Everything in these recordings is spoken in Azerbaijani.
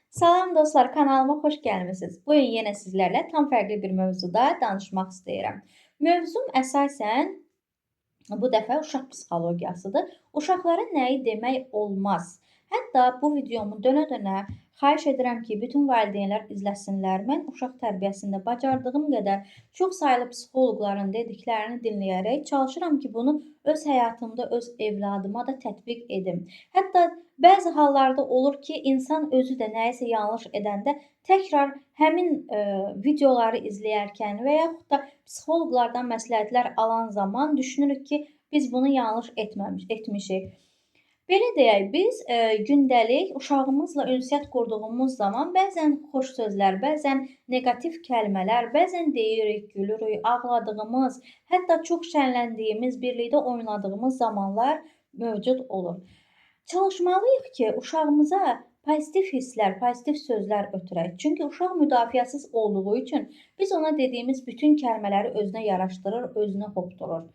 Salam dostlar, kanalıma xoş gəlmisiniz. Bu gün yenə sizlərlə tam fərqli bir mövzuda danışmaq istəyirəm. Mövzum əsasən bu dəfə uşaq psixologiyasıdır. Uşaqlara nəyi demək olmaz. Hətta bu videomu dönə-dönə xahiş edirəm ki, bütün valideynlər izləsinlər. Mən uşaq tərbiyəsində bacardığım qədər çoxsaylı psixoloqların dediklərini dinləyərək çalışıram ki, bunu öz həyatımda, öz evladıma da tətbiq edim. Hətta bəzi hallarda olur ki, insan özü də nəyisə yanlış edəndə təkrar həmin videoları izləyərkən və yaxud da psixoloqlardan məsləhətlər alan zaman düşünürük ki, biz bunu yanlış etmişik. Belə deyək, biz gündəlik uşağımızla ünsiyyət qurduğumuz zaman bəzən xoş sözlər, bəzən neqativ kəlmələr, bəzən deyirik, gülürük, ağladığımız, hətta çox şənləndiyimiz, birlikdə oynadığımız zamanlar mövcud olur. Çalışmalıyıq ki, uşağımıza pozitiv hisslər, pozitiv sözlər ötürək. Çünki uşaq müdafiəsiz olduğu üçün biz ona dediyimiz bütün kəlmələri özünə yaraşdırır, özünə hopdurur.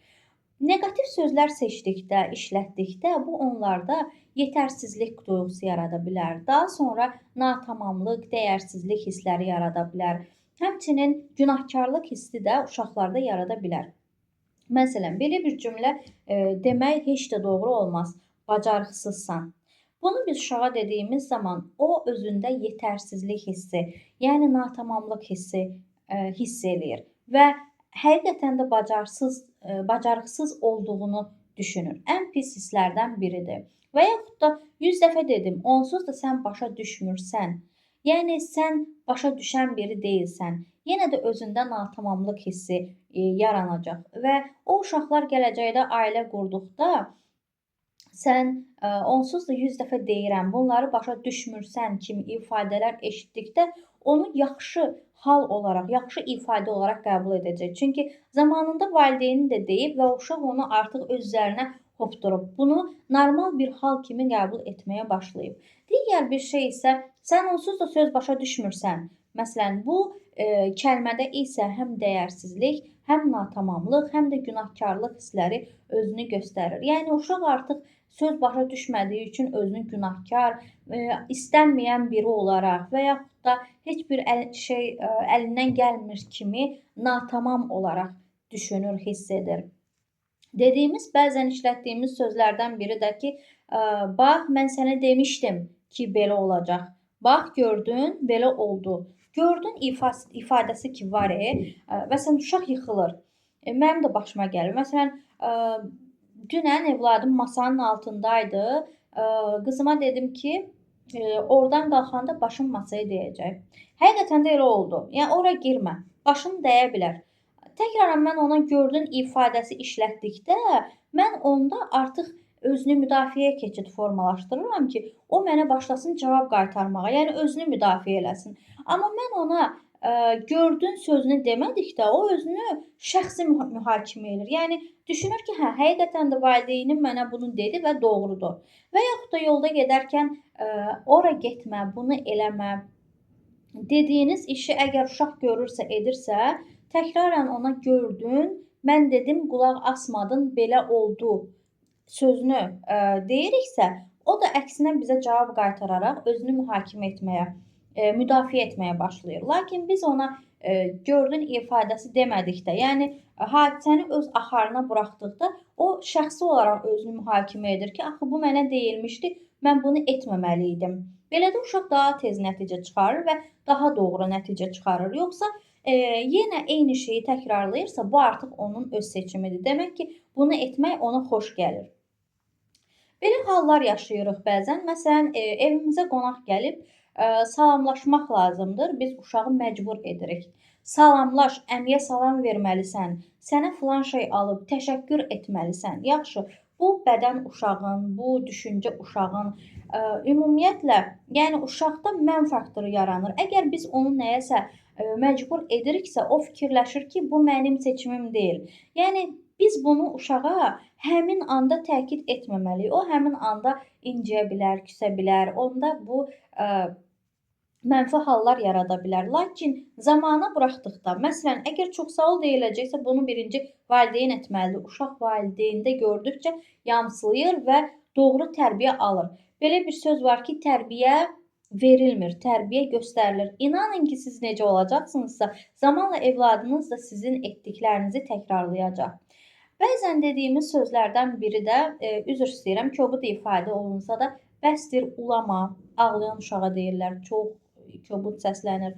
Neqativ sözlər seçdikdə, işlətdikdə bu onlarda yetərsizlik duyğusu yarada bilər. Daha sonra natamamlıq, dəyərsizlik hissləri yarada bilər. Həmçinin günahkarlıq hissi də uşaqlarda yarada bilər. Məsələn, belə bir cümlə demək heç də doğru olmaz. Bacarıqsızsan. Bunu biz uşağa dediyimiz zaman o özündə yetərsizlik hissi, yəni natamamlıq hissi hiss eləyir və həqiqətən də bacarıqsız olduğunu düşünür. Ən pis hisslərdən biridir. Və yaxud da 100 dəfə dedim, onsuz da sən başa düşmürsən. Yəni sən başa düşən biri deyilsən. Yenə də özündə natamamlıq hissi yaranacaq və o uşaqlar gələcəkdə ailə qurduqda sən onsuz da 100 dəfə deyirəm, bunları başa düşmürsən kimi ifadələr eşitdikdə onu yaxşı hal olaraq, yaxşı ifadə olaraq qəbul edəcək. Çünki zamanında valideyni də deyib və uşaq onu artıq öz üzərinə hopdurub. Bunu normal bir hal kimi qəbul etməyə başlayıb. Digər bir şey isə sən onsuz da söz başa düşmürsən. Məsələn, bu kəlmədə isə həm dəyərsizlik, həm natamamlıq, həm də günahkarlıq hissləri özünü göstərir. Yəni uşaq artıq söz başa düşmədiyi üçün özünü günahkar, istənməyən biri olaraq və yaxud da heç bir şey əlindən gəlmir kimi natamam olaraq düşünür, hiss edir. Dediyimiz, bəzən işlətdiyimiz sözlərdən biri də ki, bax, mən sənə demişdim ki, belə olacaq. Bax, gördün, belə oldu. Gördün ifadəsi ki, var, məsələn, uşaq yıxılır. Mənim də başıma gəlir. Məsələn, dünən evladım masanın altındaydı. Qızıma dedim ki, oradan qalxanda başın masaya dəyəcək. Həqiqətən də elə oldu. Yəni ora girmə. Başın dəyə bilər. Təkrarən mən ona gördün ifadəsi işlətdikdə, mən onda artıq özünü müdafiəyə keçid formalaşdırıram ki, o mənə başlasın cavab qaytarmağa, yəni özünü müdafiə eləsin. Amma mən ona gördün sözünü demədikdə, o özünü şəxsi mühakimə edir. Yəni düşünür ki, hə, həqiqətən də valideynim mənə bunu dedi və doğrudur. Və yaxud da yolda gedərkən ora getmə, bunu eləmə dediyiniz işi əgər uşaq görürsə, edirsə, təkrarən ona gördün, mən dedim, qulaq asmadın, belə oldu sözünü deyiriksə, o da əksinə bizə cavab qaytararaq özünü mühakimə etməyə, müdafiə etməyə başlayır. Lakin biz ona gördün ifadəsi demədikdə, yəni hadisəni öz axarına buraxdıqda, o şəxsi olaraq özünü mühakimə edir ki, axı bu mənə deyilmişdi, mən bunu etməməli idim. Belədə uşaq daha tez nəticə çıxarır və daha doğru nəticə çıxarır. Yoxsa yenə eyni şeyi təkrarlayırsa, bu artıq onun öz seçimidir. Demək ki, bunu etmək ona xoş gəlir. Belə hallar yaşayırıq bəzən. Məsələn, evimizə qonaq gəlib salamlaşmaq lazımdır. Biz uşağı məcbur edirik. Salamlaş, əmiyə salam verməlisən, sənə filan şey alıb, təşəkkür etməlisən. Yaxşı, bu bədən uşağın, bu düşüncə uşağın, ümumiyyətlə, yəni uşaqda mən faktoru yaranır. Əgər biz onu nəyəsə məcbur ediriksə, o fikirləşir ki, bu mənim seçimim deyil. Yəni biz bunu uşağa həmin anda təkid etməməliyik. O həmin anda inciyə bilər, küsə bilər. Onda bu mənfi hallar yarada bilər. Lakin zamana buraxdıqda, məsələn, əgər çoxsağol deyiləcəksə, bunu birinci valideyn etməlidir. Uşaq valideyndə gördükcə yamsılayır və doğru tərbiyə alır. Belə bir söz var ki, tərbiyə verilmir, tərbiyə göstərilir. İnanın ki, siz necə olacaqsınızsa, zamanla evladınız da sizin etdiklərinizi təkrarlayacaq. Bəzən dediyimiz sözlərdən biri də, üzr istəyirəm, kobud ifadə olunsa da, bəsdir, ulama, ağlayan uşağa deyirlər, çox kobud səslənir.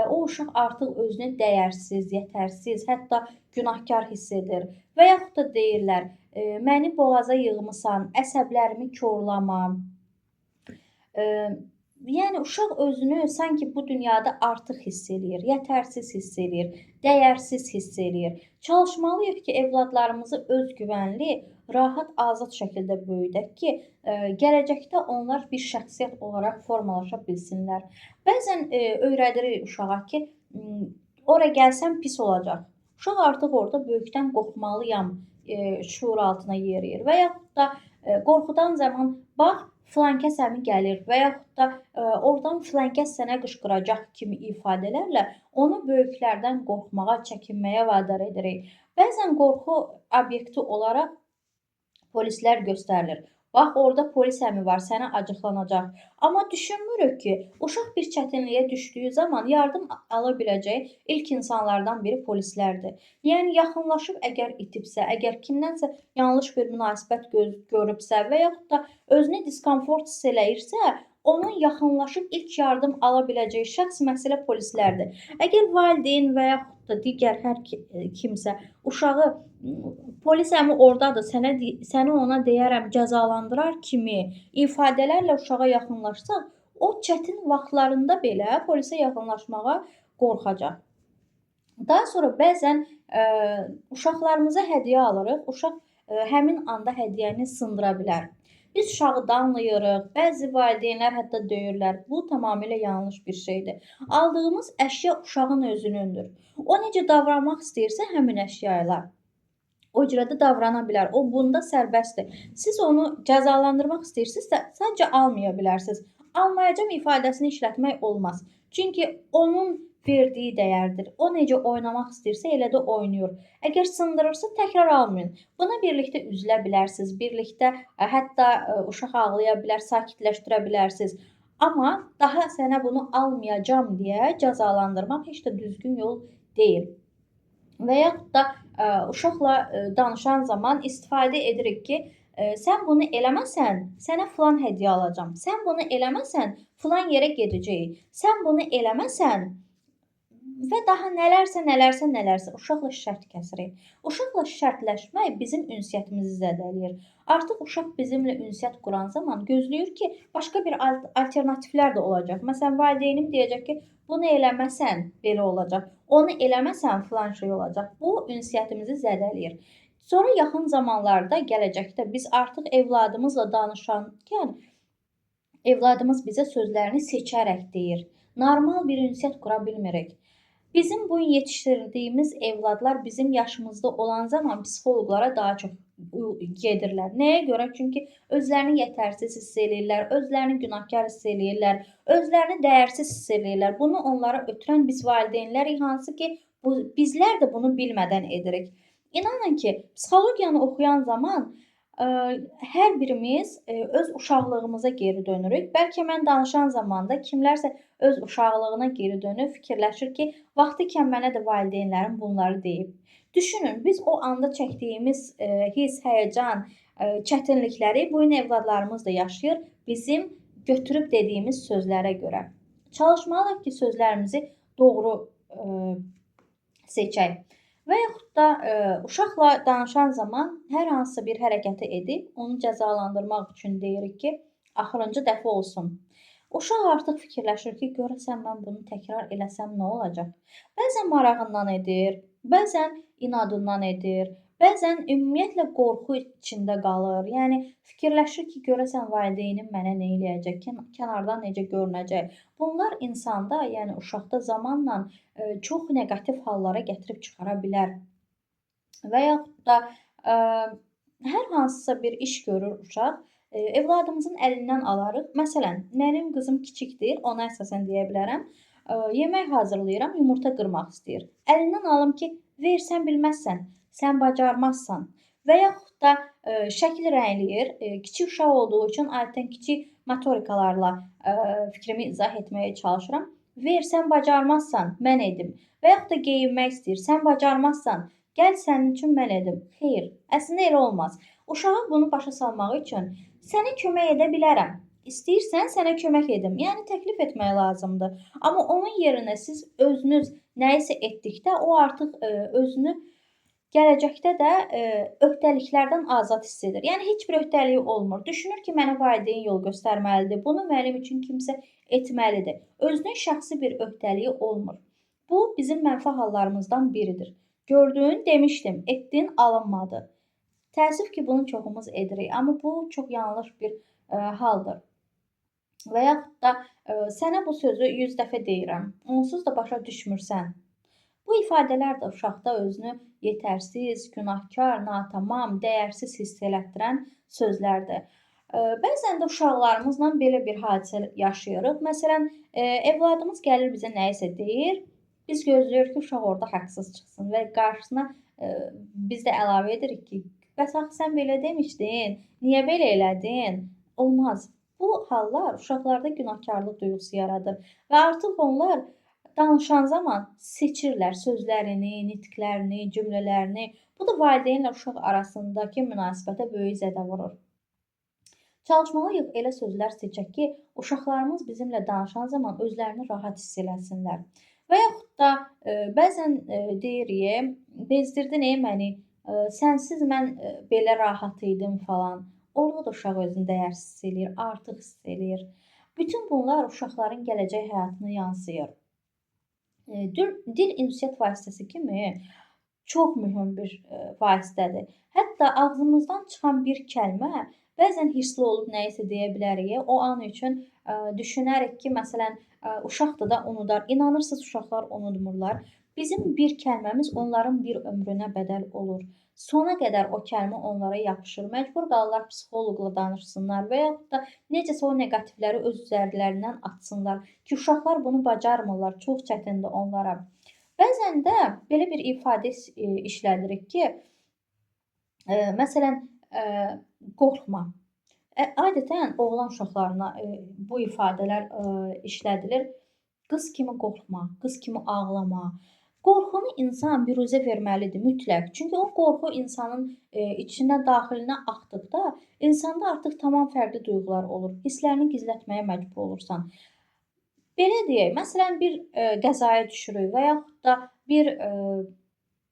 O uşaq artıq özünü dəyərsiz, yetərsiz, hətta günahkar hiss edir və yaxud da deyirlər, məni boğaza yığmısan, əsəblərimi korlama. Yəni uşaq özünü sanki bu dünyada artıq hiss eləyir, yetərsiz hiss eləyir, dəyərsiz hiss eləyir. Çalışmalıyıq ki, evladlarımızı özgüvənli, rahat, azad şəkildə böyüdək ki, gələcəkdə onlar bir şəxsiyyət olaraq formalaşa bilsinlər. Bəzən öyrədirik uşağa ki, ora gəlsəm pis olacaq. Uşaq artıq orada böyükdən qorxmalıyam şüur altına yeriyir və yaxud da qorxudan zaman bax filankəs əmi gəlir və yaxud da oradan filankəs sənə qışqıracaq kimi ifadələrlə onu böyüklərdən qorxmağa, çəkinməyə vadar edirik. Bəzən qorxu obyekti olaraq polislər göstərilir. Bax, orada polis əmi var, sənə acıqlanacaq. Amma düşünmürük ki, uşaq bir çətinliyə düşdüyü zaman yardım ala biləcəyi ilk insanlardan biri polislərdir. Yəni, yaxınlaşıb əgər itibsə, əgər kimdənsə yanlış bir münasibət görübsə və yaxud da özünü diskomfort hiss eləyirsə, onun yaxınlaşıb ilk yardım ala biləcəyi şəxs məsələ polislərdir. Əgər valideyn və yaxud da digər hər kimsə uşağı polis əmi ordadır, səni ona deyərəm cəzalandırar kimi ifadələrlə uşağa yaxınlaşsaq, o çətin vaxtlarında belə polisə yaxınlaşmağa qorxacaq. Daha sonra bəzən uşaqlarımıza hədiyyə alırıq, uşaq həmin anda hədiyyəni sındıra bilər. Biz uşağı danlayırıq, bəzi valideynlər hətta döyürlər. Bu tamamilə yanlış bir şeydir. Aldığımız əşya uşağın özünündür. O necə davranmaq istəyirsə həmin əşya ilə o cürə də davrana bilər. O bunda sərbəstdir. Siz onu cəzalandırmaq istəyirsinizsə, sadəcə almaya bilərsiniz. Almayacam ifadəsini işlətmək olmaz. Çünki onun verdiyi dəyərdir. O necə oynamaq istəyirsə, elə də oynayır. Əgər sındırırsa, təkrar almayın. Buna birlikdə üzülə bilərsiniz. Birlikdə hətta uşaq ağlaya bilər, sakitləşdirə bilərsiniz. Amma daha sənə bunu almayacam deyə cəzalandırmaq heç də düzgün yol deyil. Və yaxud da uşaqla danışan zaman istifadə edirik ki, sən bunu eləməsən, sənə filan hədiyyə alacam. Sən bunu eləməsən, filan yerə gedəcəyik. Sən bunu eləməsən və daha nələrsə uşaqla şərt kəsirik. Uşaqla şərtləşmək bizim ünsiyyətimizi zədələyir. Artıq uşaq bizimlə ünsiyyət quran zaman gözləyir ki, başqa bir alternativlər də olacaq. Məsələn, valideynim deyəcək ki, bunu eləməsən belə olacaq. Onu eləməsən filan şey olacaq. Bu ünsiyyətimizi zədələyir. Sonra yaxın zamanlarda, gələcəkdə biz artıq evladımızla danışarkən evladımız bizə sözlərini seçərək deyir. Normal bir ünsiyyət qura bilmirik. Bizim bu yetişdirdiyimiz evladlar bizim yaşımızda olan zaman psixoloqlara daha çox gedirlər. Nəyə görə? Çünki özlərini yetərsiz hiss eləyirlər, özlərini günahkar hiss eləyirlər, özlərini dəyərsiz hiss eləyirlər. Bunu onlara ötürən biz valideynlərik, hansı ki, bizlər də bunu bilmədən edirik. İnanın ki, psixologiyanı oxuyan zaman hər birimiz öz uşaqlığımıza geri dönürük. Bəlkə mən danışan zamanda kimlərsə öz uşaqlığına geri dönüb fikirləşir ki, vaxtikən mənə də valideynlərim bunları deyib. Düşünün, biz o anda çəkdiyimiz hiss, həyəcan, çətinlikləri bu gün evladlarımız da yaşayır bizim götürüb dediyimiz sözlərə görə. Çalışmalıyıq ki, sözlərimizi doğru seçək. Və yaxud da uşaqla danışan zaman hər hansısa bir hərəkəti edib, onu cəzalandırmaq üçün deyirik ki, axırıncı dəfə olsun. Uşaq artıq fikirləşir ki, görəsən mən bunu təkrar eləsəm nə olacaq? Bəzən marağından edir, bəzən inadından edir, bəzən ümumiyyətlə qorxu içində qalır. Yəni fikirləşir ki, görəsən valideynim mənə nə eləyəcək, kənardan necə görünəcək. Bunlar insanda, yəni uşaqda zamanla çox neqativ hallara gətirib çıxara bilər. Və yaxud da hər hansısa bir iş görür uşaq, evladımızın əlindən alarıq. Məsələn, mənim qızım kiçikdir, ona əsasən deyə bilərəm. Yemək hazırlayıram, yumurta qırmaq istəyir. Əlindən alım ki, ver, sən bilməzsən, sən bacarmazsan. Və yaxud da şəkil rəngləyir. Kiçik uşaq olduğu üçün adətən kiçik motorikalarla fikrimi izah etməyə çalışıram. Ver, sən bacarmazsan, mən edim. Və yaxud da geyinmək istəyir, sən bacarmazsan, gəl sənin üçün mən edim. Xeyr, əslində elə olmaz. Uşağa bunu başa salmaq üçün sənə kömək edə bilərəm. İstəyirsən sənə kömək edim. Yəni təklif etmək lazımdır. Amma onun yerinə siz özünüz nəyisə etdikdə o artıq özünü gələcəkdə də öhdəliklərdən azad hiss edir. Yəni heç bir öhdəliyi olmur. Düşünür ki, mənə valideyn yol göstərməlidir. Bunu mənim üçün kimsə etməlidir. Özünün şəxsi bir öhdəliyi olmur. Bu bizim mənfi hallarımızdan biridir. Gördün, demişdim, etdin, alınmadı. Təəssüf ki, bunu çoxumuz edirik, amma bu çox yanlış bir haldır. Və yaxud da sənə bu sözü 100 dəfə deyirəm, onsuz da başa düşmürsən. Bu ifadələr də uşaqda özünü yetərsiz, günahkar, natamam, dəyərsiz hiss elətdirən sözlərdir. Bəzən də uşaqlarımızla belə bir hadisə yaşayırıq. Məsələn, evladımız gəlir bizə nəyisə deyir, biz gözləyirik ki, uşaq orada haqsız çıxsın və qarşısına biz də əlavə edirik ki, bəs axı sən belə demişdin, niyə belə elədin? Olmaz. Bu hallar uşaqlarda günahkarlıq duyğusu yaradır və artıq onlar danışan zaman seçirlər sözlərini, nitqlərini, cümlələrini. Bu da valideynlə uşaq arasındakı münasibətə böyük zədə vurur. Çalışmalıyıq elə sözlər seçək ki, uşaqlarımız bizimlə danışan zaman özlərini rahat hiss eləsinlər. Və yaxud da bəzən deyirik, bezdirdin məni, sənsiz mən belə rahat idim falan. Orada da uşaq özünü dəyərsiz hiss eləyir, artıq hiss eləyir. Bütün bunlar uşaqların gələcək həyatına yansıyır. Dil ünsiyyət vasitəsi kimi çox mühüm bir vasitədir. Hətta ağzımızdan çıxan bir kəlmə bəzən hirsli olub nəyisə deyə bilərik. O an üçün düşünərik ki, məsələn, uşaqdır da unudar. İnanırsınız, uşaqlar unutmurlar. Bizim bir kəlməmiz onların bir ömrünə bədəl olur. Sona qədər o kəlmə onlara yapışır. Məcbur qalırlar psixoloqla danışsınlar və yaxud da necəsə o neqativləri öz üzərlərindən atsınlar ki, uşaqlar bunu bacarmırlar, çox çətindir onlara. Bəzən də belə bir ifadə işlədirik ki, məsələn, qorxma. Adətən oğlan uşaqlarına bu ifadələr işlədilir. Qız kimi qorxma, qız kimi ağlama. Qorxunu insan büruzə verməlidir mütləq. Çünki o qorxu insanın içinə, daxilinə axdıqda insanda artıq tamam fərqli duyğular olur. Hisslərini gizlətməyə məcbur olursan. Belə deyək, məsələn, bir qəzaya düşürük və yaxud da bir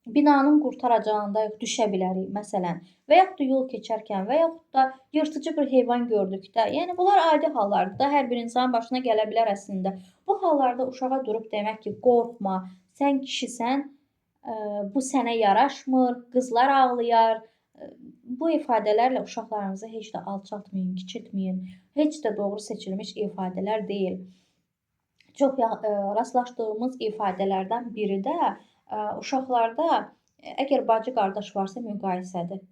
binanın qurtaracağında düşə bilərik, məsələn, və yaxud da yol keçərkən və yaxud da yırtıcı bir heyvan gördükdə, yəni bunlar adi hallardır da, hər bir insanın başına gələ bilər əslində. Bu hallarda uşağa durub demək ki, qorxma, sən kişisən, bu sənə yaraşmır, qızlar ağlayar. Bu ifadələrlə uşaqlarınızı heç də alçaltmayın, kiçiltməyin. Heç də doğru seçilmiş ifadələr deyil. Çox rastlaşdığımız ifadələrdən biri də uşaqlarda əgər bacı-qardaş varsa müqayisədir.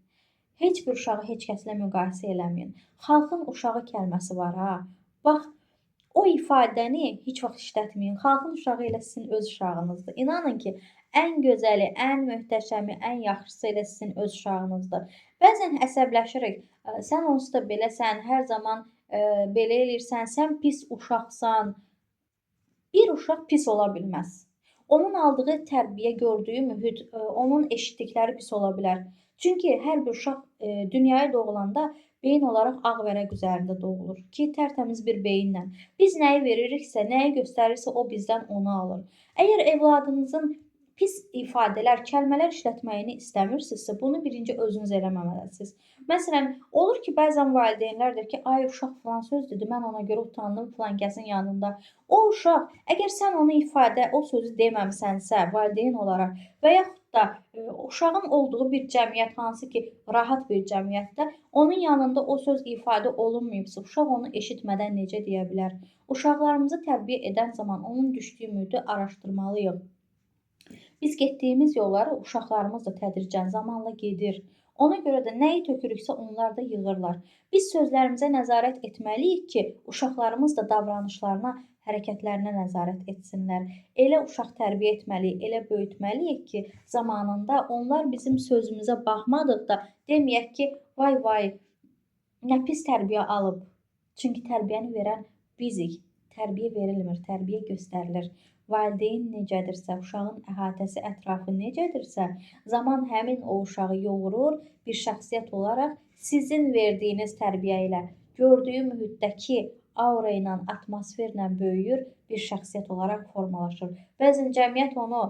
Heç bir uşağı heç kəslə müqayisə eləməyin. Xalqın uşağı kəlməsi var ha. Bax, o ifadəni heç vaxt işlətməyin. Xalqın uşağı elə sizin öz uşağınızdır. İnanın ki, ən gözəli, ən möhtəşəmi, ən yaxşısı elə sizin öz uşağınızdır. Bəzən əsəbləşirik. Sən onsuz da beləsən, hər zaman belə eləyirsən, sən pis uşaqsan. Bir uşaq pis ola bilməz. Onun aldığı tərbiyə, gördüyü mühit, onun eşitdikləri pis ola bilər. Çünki hər bir uşaq dünyaya doğulanda beyin olaraq ağ vərəq üzərində doğulur ki, tərtəmiz bir beyinlə. Biz nəyi veririksə, nəyi göstərirsə o bizdən onu alır. Əgər evladınızın pis ifadələr, kəlmələr işlətməyini istəmirsinizsə, bunu birinci özünüz eləməməlisiniz. Məsələn, olur ki, bəzən valideynlər deyir ki, ay uşaq filan söz dedi, mən ona görə utandım filan kəsin yanında. O uşaq, əgər sən onu o sözü deməmisənsə, valideyn olaraq və yaxud da uşağın olduğu bir cəmiyyət, hansı ki, rahat bir cəmiyyətdə, onun yanında o söz ifadə olunmayıbsa, uşaq onu eşitmədən necə deyə bilər? Uşaqlarımızı tərbiyə edən zaman onun düşdüyü mühiti araşdırmalıyıq. Biz getdiyimiz yolları uşaqlarımız da tədricən zamanla gedir. Ona görə də nəyi tökürüksə onlar da yığırlar. Biz sözlərimizə nəzarət etməliyik ki, uşaqlarımız da davranışlarına, hərəkətlərinə nəzarət etsinlər. Elə uşaq tərbiyə etməliyik, elə böyütməliyik ki, zamanında onlar bizim sözümüzə baxmadıqda deməyək ki, vay vay, nə pis tərbiyə alıb. Çünki tərbiyəni verən bizik. Tərbiyə verilmir, tərbiyə göstərilir. Valideyn necədirsə, uşağın əhatəsi, ətrafı necədirsə, zaman həmin o uşağı yoğurur, bir şəxsiyyət olaraq sizin verdiyiniz tərbiyə ilə, gördüyü mühitdəki aura ilə, atmosferlə böyüyür, bir şəxsiyyət olaraq formalaşır. Bəzən cəmiyyət onu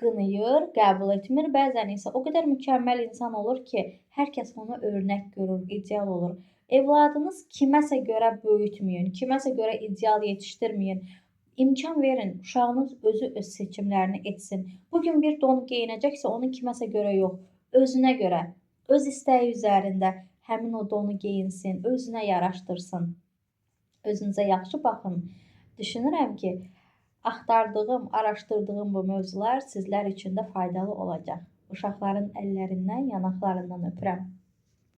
qınayır, qəbul etmir, bəzən isə o qədər mükəmməl insan olur ki, hər kəs onu örnək görür, ideal olur. Evladınız kiməsə görə böyütməyin, kiməsə görə ideal yetişdirməyin. İmkan verin, uşağınız özü öz seçimlərini etsin. Bugün bir don geyinəcəksə, onu kiməsə görə yox, özünə görə, öz istəyi üzərində həmin o donu geyinsin, özünə yaraşdırsın. Özünüzə yaxşı baxın. Düşünürəm ki, axtardığım, araşdırdığım bu mövzular sizlər üçün də faydalı olacaq. Uşaqların əllərindən, yanaqlarından öpürəm.